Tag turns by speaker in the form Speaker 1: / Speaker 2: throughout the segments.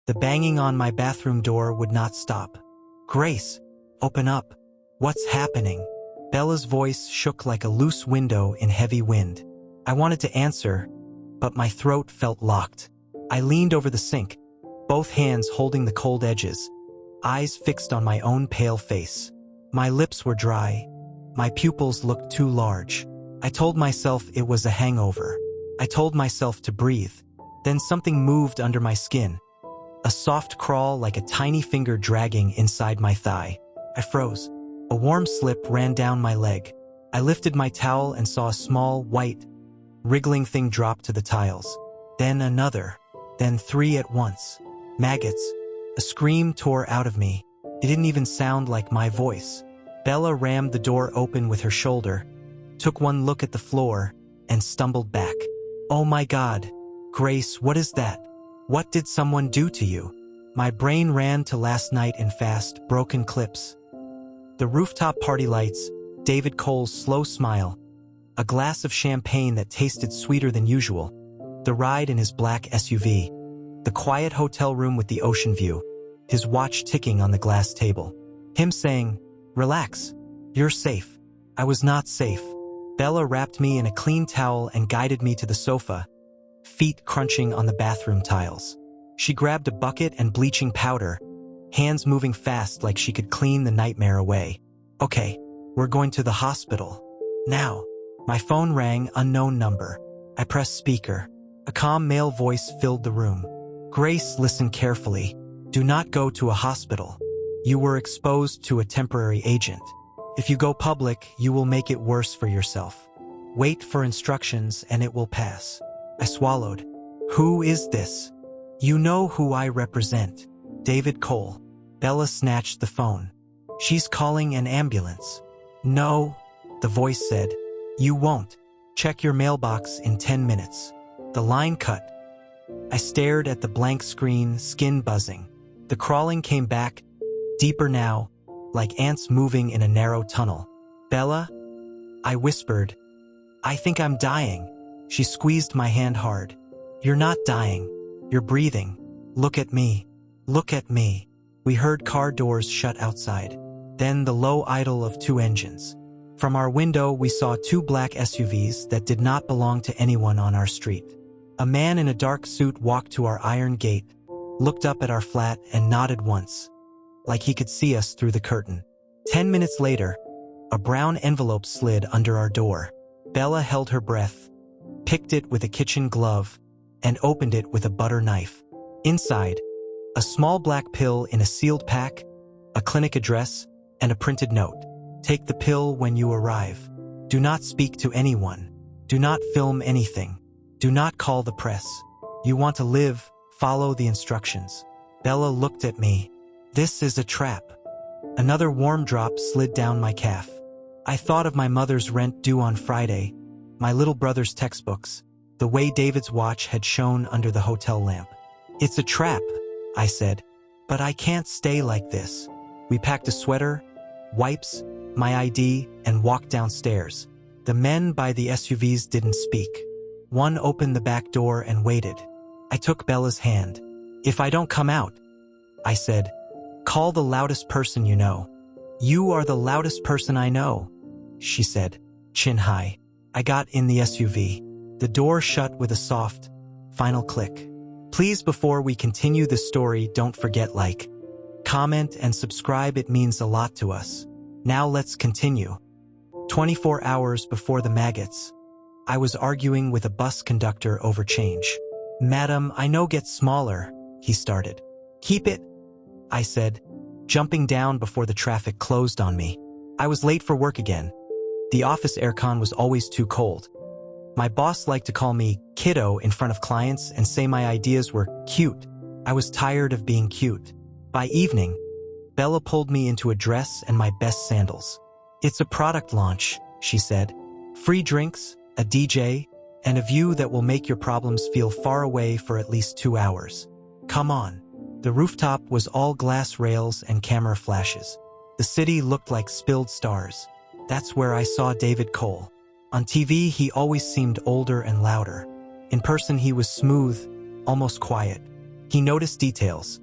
Speaker 1: The banging on my bathroom door would not stop. "Grace, open up. What's happening?" Bella's voice shook like a loose window in heavy wind. I wanted to answer, but my throat felt locked. I leaned over the sink, both hands holding the cold edges, eyes fixed on my own pale face. My lips were dry. My pupils looked too large. I told myself it was a hangover. I told myself to breathe. Then something moved under my skin. A soft crawl like a tiny finger dragging inside my thigh. I froze. A warm slip ran down my leg. I lifted my towel and saw a small, white, wriggling thing drop to the tiles. Then another. Then three at once. Maggots. A scream tore out of me. It didn't even sound like my voice. Bella rammed the door open with her shoulder, took one look at the floor, and stumbled back. "Oh my God. Grace, what is that? What did someone do to you?" My brain ran to last night in fast, broken clips. The rooftop party lights, David Cole's slow smile, a glass of champagne that tasted sweeter than usual, the ride in his black SUV, the quiet hotel room with the ocean view, his watch ticking on the glass table, him saying, "Relax, you're safe." I was not safe. Bella wrapped me in a clean towel and guided me to the sofa, feet crunching on the bathroom tiles. She grabbed a bucket and bleaching powder, hands moving fast like she could clean the nightmare away. "Okay, we're going to the hospital. Now." My phone rang, unknown number. I pressed speaker. A calm male voice filled the room. "Grace, listen carefully. Do not go to a hospital. You were exposed to a temporary agent. If you go public, you will make it worse for yourself. Wait for instructions and it will pass." I swallowed. "Who is this?" "You know who I represent. David Cole." Bella snatched the phone. "She's calling an ambulance." "No," the voice said. "You won't. Check your mailbox in 10 minutes. The line cut. I stared at the blank screen, skin buzzing. The crawling came back, deeper now, like ants moving in a narrow tunnel. "Bella?" I whispered. "I think I'm dying." She squeezed my hand hard. "You're not dying. You're breathing. Look at me. Look at me." We heard car doors shut outside. Then the low idle of two engines. From our window, we saw two black SUVs that did not belong to anyone on our street. A man in a dark suit walked to our iron gate, looked up at our flat and nodded once, like he could see us through the curtain. 10 minutes later, a brown envelope slid under our door. Bella held her breath, picked it with a kitchen glove, and opened it with a butter knife. Inside, a small black pill in a sealed pack, a clinic address, and a printed note. "Take the pill when you arrive. Do not speak to anyone. Do not film anything. Do not call the press. You want to live, follow the instructions." Bella looked at me. "This is a trap." Another warm drop slid down my calf. I thought of my mother's rent due on Friday, my little brother's textbooks, the way David's watch had shone under the hotel lamp. "It's a trap," I said, "but I can't stay like this." We packed a sweater, wipes, my ID, and walked downstairs. The men by the SUVs didn't speak. One opened the back door and waited. I took Bella's hand. "If I don't come out," I said, "call the loudest person you know." "You are the loudest person I know," she said, chin high. I got in the SUV. The door shut with a soft, final click. Please, before we continue the story, don't forget like, comment, and subscribe. It means a lot to us. Now let's continue. 24 hours before the Maggots, I was arguing with a bus conductor over change. "Madam, I know get smaller," he started. "Keep it," I said, jumping down before the traffic closed on me. I was late for work again. The office aircon was always too cold. My boss liked to call me kiddo in front of clients and say my ideas were cute. I was tired of being cute. By evening, Bella pulled me into a dress and my best sandals. "It's a product launch," she said. "Free drinks, a DJ, and a view that will make your problems feel far away for at least 2 hours. Come on." The rooftop was all glass rails and camera flashes. The city looked like spilled stars. That's where I saw David Cole. On TV, he always seemed older and louder. In person, he was smooth, almost quiet. He noticed details.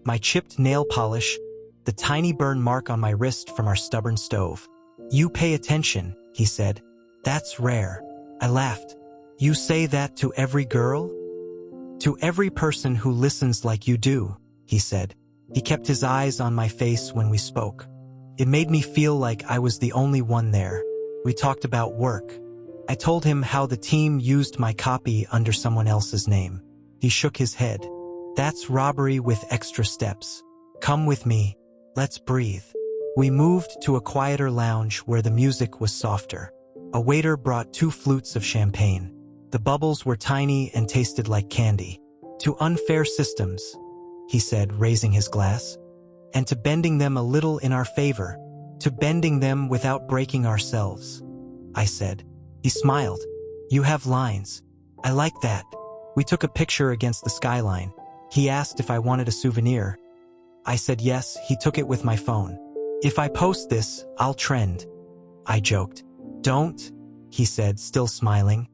Speaker 1: My chipped nail polish, the tiny burn mark on my wrist from our stubborn stove. "You pay attention," he said. "That's rare." I laughed. "You say that to every girl?" "To every person who listens like you do," he said. He kept his eyes on my face when we spoke. It made me feel like I was the only one there. We talked about work. I told him how the team used my copy under someone else's name. He shook his head. "That's robbery with extra steps. Come with me. Let's breathe." We moved to a quieter lounge where the music was softer. A waiter brought 2 flutes of champagne. The bubbles were tiny and tasted like candy. "To unfair systems," he said, raising his glass, "and to bending them a little in our favor, to bending them without breaking ourselves," I said. He smiled. "You have lines. I like that." We took a picture against the skyline. He asked if I wanted a souvenir. I said yes. He took it with my phone. "If I post this, I'll trend," I joked. "Don't," he said, still smiling.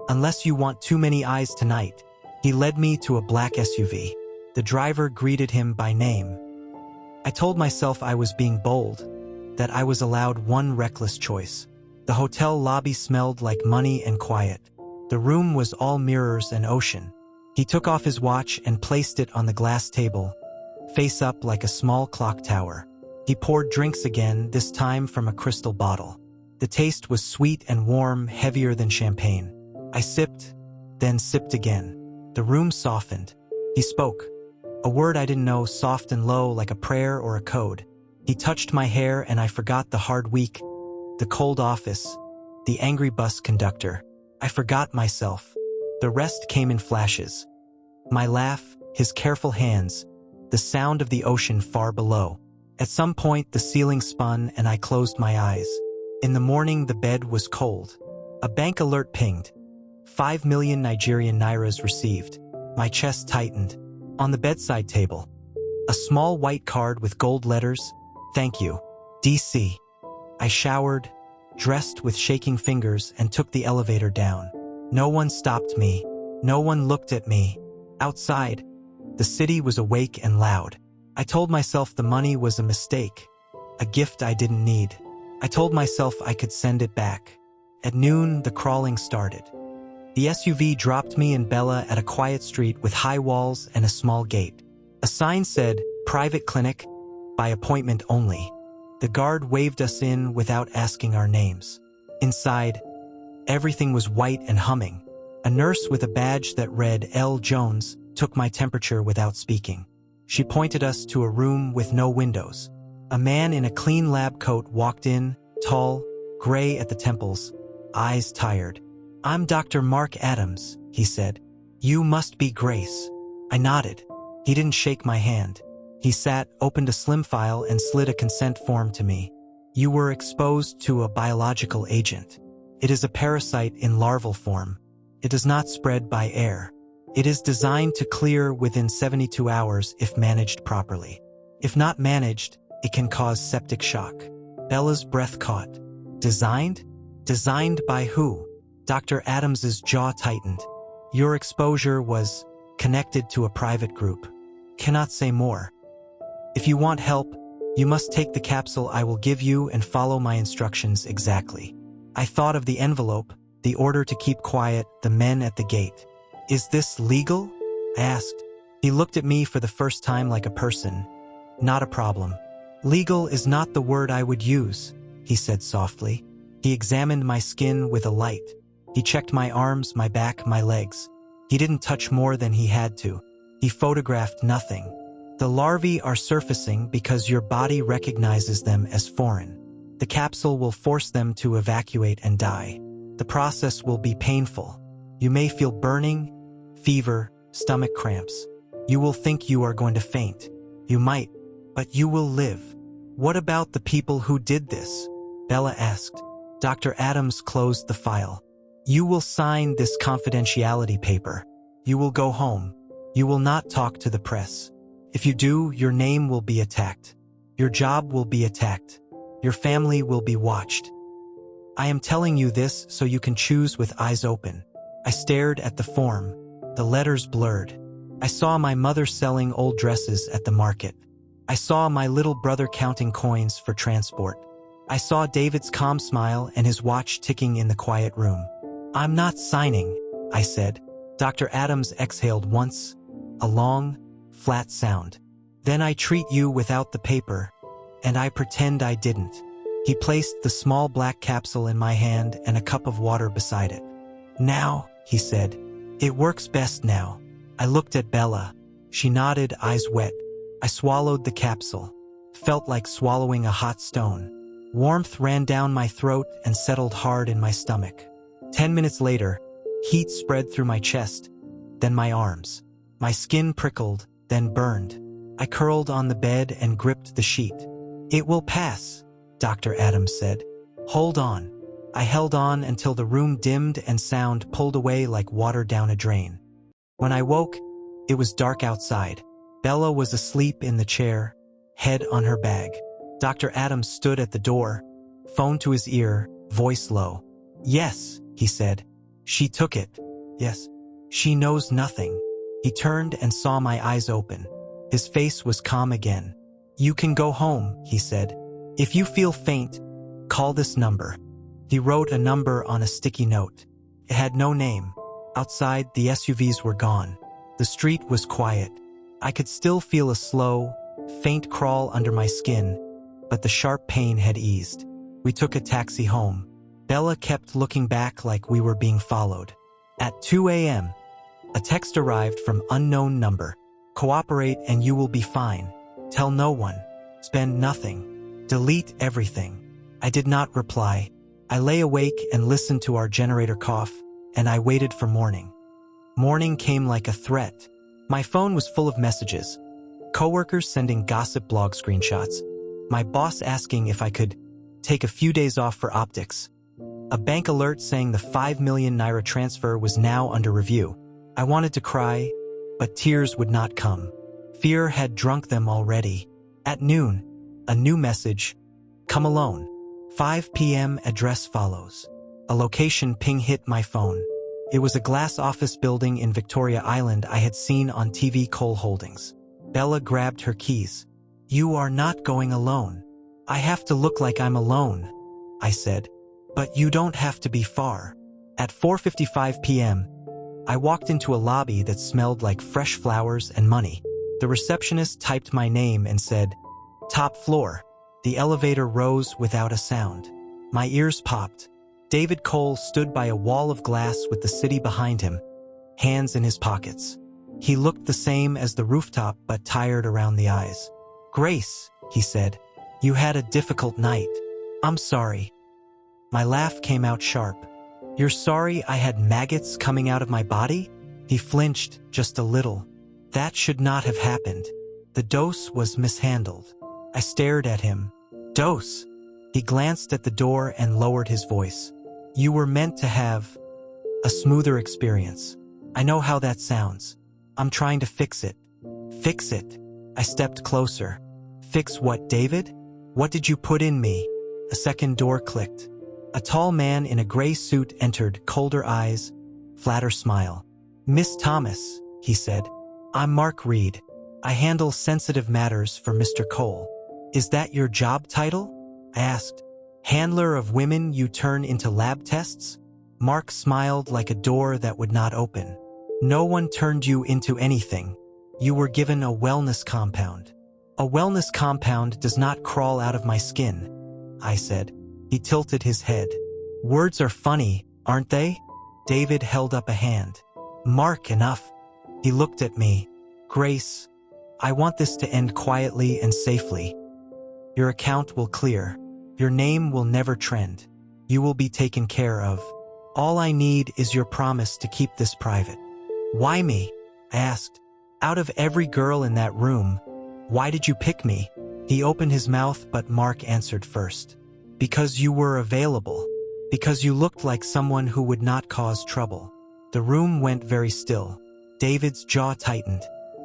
Speaker 1: "Unless you want too many eyes tonight." He led me to a black SUV. The driver greeted him by name. I told myself I was being bold, that I was allowed one reckless choice. The hotel lobby smelled like money and quiet. The room was all mirrors and ocean. He took off his watch and placed it on the glass table, face up like a small clock tower. He poured drinks again, this time from a crystal bottle. The taste was sweet and warm, heavier than champagne. I sipped, then sipped again. The room softened. He spoke. A word I didn't know, soft and low, like a prayer or a code. He touched my hair and I forgot the hard week, the cold office, the angry bus conductor. I forgot myself. The rest came in flashes. My laugh, his careful hands, the sound of the ocean far below. At some point the ceiling spun and I closed my eyes. In the morning the bed was cold. A bank alert pinged. 5 million Nigerian nairas received. My chest tightened. On the bedside table, a small white card with gold letters, "Thank you, DC." I showered, dressed with shaking fingers, and took the elevator down. No one stopped me. No one looked at me. Outside, the city was awake and loud. I told myself the money was a mistake, a gift I didn't need. I told myself I could send it back. At noon, the crawling started. The SUV dropped me and Bella at a quiet street with high walls and a small gate. A sign said, "Private clinic, by appointment only." The guard waved us in without asking our names. Inside, everything was white and humming. A nurse with a badge that read L. Jones took my temperature without speaking. She pointed us to a room with no windows. A man in a clean lab coat walked in, tall, gray at the temples, eyes tired. "I'm Dr. Mark Adams," he said. "You must be Grace." I nodded. He didn't shake my hand. He sat, opened a slim file, and slid a consent form to me. "You were exposed to a biological agent. It is a parasite in larval form. It does not spread by air. It is designed to clear within 72 hours if managed properly. If not managed, it can cause septic shock." Bella's breath caught. "Designed? Designed by who?" Dr. Adams's jaw tightened. "Your exposure was connected to a private group. Cannot say more. If you want help, you must take the capsule I will give you and follow my instructions exactly." I thought of the envelope, the order to keep quiet, the men at the gate. "Is this legal?" I asked. He looked at me for the first time like a person. "Not a problem." "Legal is not the word I would use," he said softly. He examined my skin with a light. He checked my arms, my back, my legs. He didn't touch more than he had to. He photographed nothing. "The larvae are surfacing because your body recognizes them as foreign. The capsule will force them to evacuate and die. The process will be painful. You may feel burning, fever, stomach cramps. You will think you are going to faint. You might, but you will live." "What about the people who did this?" Bella asked. Dr. Adams closed the file. "You will sign this confidentiality paper. You will go home. You will not talk to the press. If you do, your name will be attacked. Your job will be attacked. Your family will be watched. I am telling you this so you can choose with eyes open." I stared at the form. The letters blurred. I saw my mother selling old dresses at the market. I saw my little brother counting coins for transport. I saw David's calm smile and his watch ticking in the quiet room. "I'm not signing," I said. Dr. Adams exhaled once, a long, flat sound. "Then I treat you without the paper, and I pretend I didn't." He placed the small black capsule in my hand and a cup of water beside it. "Now," he said, "it works best now." I looked at Bella. She nodded, eyes wet. I swallowed the capsule. Felt like swallowing a hot stone. Warmth ran down my throat and settled hard in my stomach. 10 minutes later, heat spread through my chest, then my arms. My skin prickled, then burned. I curled on the bed and gripped the sheet. "It will pass," Dr. Adams said. "Hold on." I held on until the room dimmed and sound pulled away like water down a drain. When I woke, it was dark outside. Bella was asleep in the chair, head on her bag. Dr. Adams stood at the door, phone to his ear, voice low. "Yes," he said. "She took it. Yes. She knows nothing." He turned and saw my eyes open. His face was calm again. "You can go home," he said. "If you feel faint, call this number." He wrote a number on a sticky note. It had no name. Outside, the SUVs were gone. The street was quiet. I could still feel a slow, faint crawl under my skin, but the sharp pain had eased. We took a taxi home. Bella kept looking back like we were being followed. At 2 a.m., a text arrived from unknown number. "Cooperate and you will be fine. Tell no one. Spend nothing. Delete everything." I did not reply. I lay awake and listened to our generator cough, and I waited for morning. Morning came like a threat. My phone was full of messages. Coworkers sending gossip blog screenshots. My boss asking if I could take a few days off for optics. A bank alert saying the 5 million naira transfer was now under review. I wanted to cry, but tears would not come. Fear had drunk them already. At noon, a new message. "Come alone. 5 p.m. address follows." A location ping hit my phone. It was a glass office building in Victoria Island I had seen on TV Cole Holdings. Bella grabbed her keys. "You are not going alone." "I have to look like I'm alone," I said. "But you don't have to be far." At 4:55 p.m., I walked into a lobby that smelled like fresh flowers and money. The receptionist typed my name and said, "Top floor." The elevator rose without a sound. My ears popped. David Cole stood by a wall of glass with the city behind him, hands in his pockets. He looked the same as the rooftop but tired around the eyes. "Grace," he said, "you had a difficult night." "I'm sorry." My laugh came out sharp. "You're sorry I had maggots coming out of my body?" He flinched just a little. "That should not have happened. The dose was mishandled." I stared at him. "Dose?" He glanced at the door and lowered his voice. "You were meant to have a smoother experience. I know how that sounds. I'm trying to fix it." "Fix it?" I stepped closer. "Fix what, David? What did you put in me?" A second door clicked. A tall man in a gray suit entered, colder eyes, flatter smile. "Miss Thomas," he said. "I'm Mark Reed. I handle sensitive matters for Mr. Cole." "Is that your job title?" I asked. "Handler of women you turn into lab tests?" Mark smiled like a door that would not open. "No one turned you into anything. You were given a wellness compound." "A wellness compound does not crawl out of my skin," I said. He tilted his head. "Words are funny, aren't they?" David held up a hand. "Mark, enough." He looked at me. "Grace, I want this to end quietly and safely. Your account will clear. Your name will never trend. You will be taken care of. All I need is your promise to keep this private." "Why me?" I asked. "Out of every girl in that room, why did you pick me?" He opened his mouth, but Mark answered first. "Because you were available. Because you looked like someone who would not cause trouble." The room went very still. David's jaw tightened.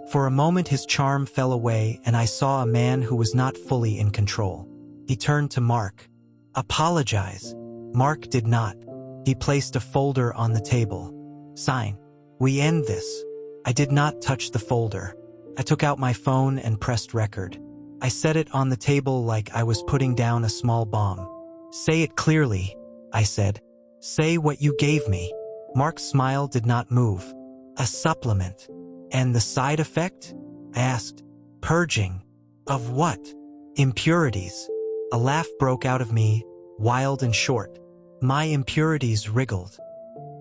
Speaker 1: For a moment his charm fell away and I saw a man who was not fully in control. He turned to Mark. "Apologize." Mark did not. He placed a folder on the table. "Sign. We end this." I did not touch the folder. I took out my phone and pressed record. I set it on the table like I was putting down a small bomb. Say it clearly, I said. Say what you gave me. Mark's smile did not move. A supplement. And the side effect? I asked. Purging. Of what? Impurities. A laugh broke out of me, wild and short. My impurities wriggled.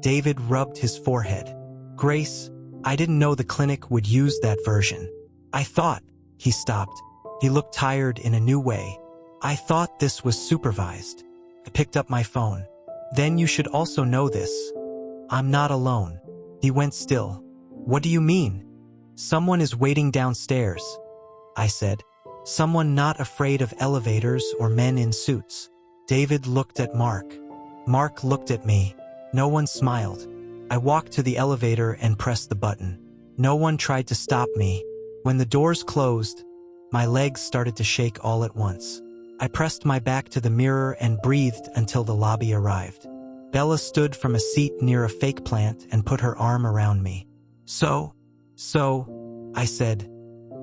Speaker 1: David rubbed his forehead. Grace, I didn't know the clinic would use that version. I thought. He stopped. He looked tired in a new way. I thought this was supervised. I picked up my phone. Then you should also know this. I'm not alone. He went still. What do you mean? Someone is waiting downstairs, I said. Someone not afraid of elevators or men in suits. David looked at Mark. Mark looked at me. No one smiled. I walked to the elevator and pressed the button. No one tried to stop me. When the doors closed, my legs started to shake all at once. I pressed my back to the mirror and breathed until the lobby arrived. Bella stood from a seat near a fake plant and put her arm around me. So, I said.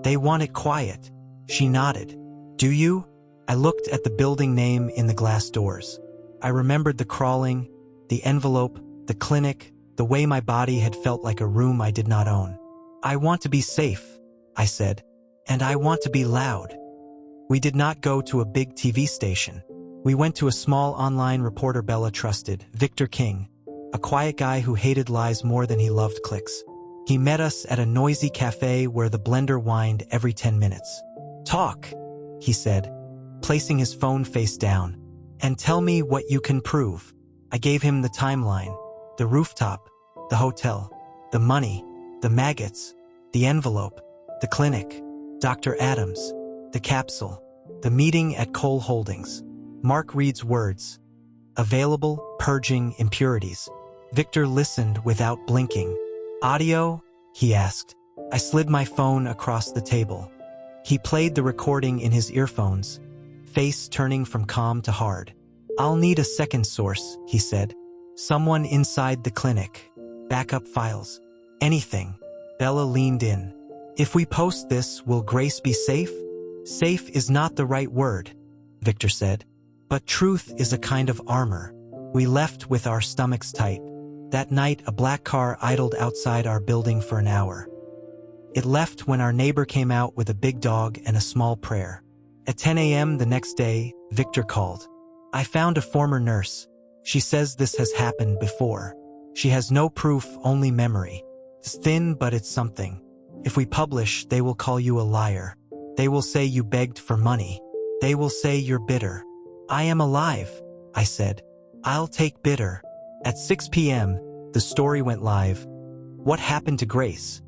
Speaker 1: They want it quiet. She nodded. Do you? I looked at the building name in the glass doors. I remembered the crawling, the envelope, the clinic, the way my body had felt like a room I did not own. I want to be safe, I said. And I want to be loud. We did not go to a big TV station. We went to a small online reporter Bella trusted, Victor King, a quiet guy who hated lies more than he loved clicks. He met us at a noisy cafe where the blender whined every 10 minutes. Talk, he said, placing his phone face down. And tell me what you can prove. I gave him the timeline, the rooftop, the hotel, the money, the maggots, the envelope, the clinic, Dr. Adams, the capsule, the meeting at Cole Holdings. Mark reads words. Available, purging impurities. Victor listened without blinking. Audio? He asked. I slid my phone across the table. He played the recording in his earphones, face turning from calm to hard. I'll need a second source, he said. Someone inside the clinic. Backup files. Anything. Bella leaned in. If we post this, will Grace be safe? Safe is not the right word, Victor said. But truth is a kind of armor. We left with our stomachs tight. That night, a black car idled outside our building for an hour. It left when our neighbor came out with a big dog and a small prayer. At 10 a.m. the next day, Victor called. I found a former nurse. She says this has happened before. She has no proof, only memory. It's thin, but it's something. If we publish, they will call you a liar. They will say you begged for money. They will say you're bitter. I am alive, I said. I'll take bitter. At 6 p.m., the story went live. What happened to Grace?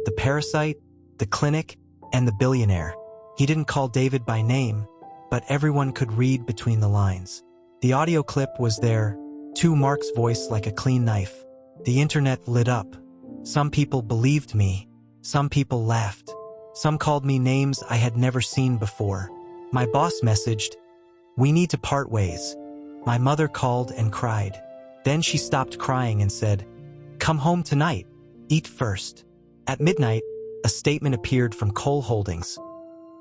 Speaker 1: The parasite, the clinic, and the billionaire. He didn't call David by name, but everyone could read between the lines. The audio clip was there, to Mark's voice like a clean knife. The internet lit up. Some people believed me. Some people laughed. Some called me names I had never seen before. My boss messaged, "We need to part ways." My mother called and cried. Then she stopped crying and said, "Come home tonight. Eat first." At midnight, a statement appeared from Cole Holdings.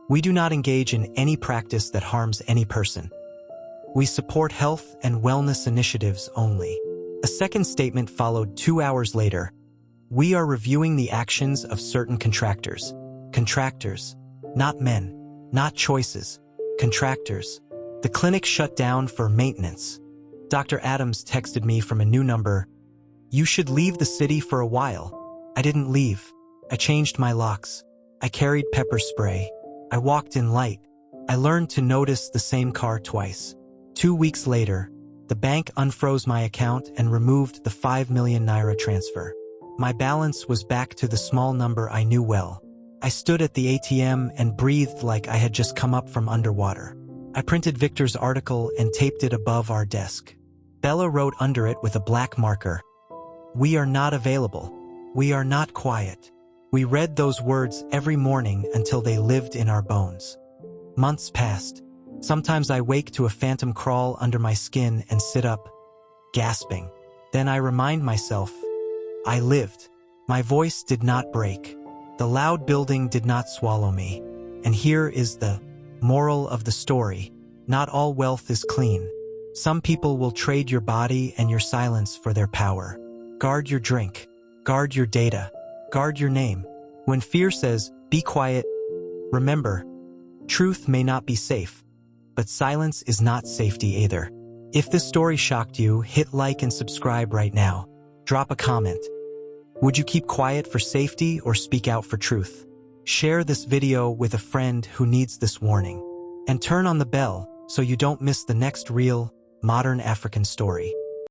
Speaker 1: We do not engage in any practice that harms any person. We support health and wellness initiatives only. A second statement followed 2 hours later. We are reviewing the actions of certain contractors. Contractors, not men, not choices. Contractors. The clinic shut down for maintenance. Dr. Adams texted me from a new number. You should leave the city for a while. I didn't leave. I changed my locks. I carried pepper spray. I walked in light. I learned to notice the same car twice. 2 weeks later, the bank unfroze my account and removed the 5 million naira transfer. My balance was back to the small number I knew well. I stood at the ATM and breathed like I had just come up from underwater. I printed Victor's article and taped it above our desk. Bella wrote under it with a black marker, "We are not available. We are not quiet." We read those words every morning until they lived in our bones. Months passed. Sometimes I wake to a phantom crawl under my skin and sit up, gasping. Then I remind myself, I lived. My voice did not break. The loud building did not swallow me. And here is the moral of the story. Not all wealth is clean. Some people will trade your body and your silence for their power. Guard your drink. Guard your data. Guard your name. When fear says, be quiet, remember, truth may not be safe, but silence is not safety either. If this story shocked you, hit like and subscribe right now. Drop a comment. Would you keep quiet for safety or speak out for truth? Share this video with a friend who needs this warning. And turn on the bell so you don't miss the next real, modern African story.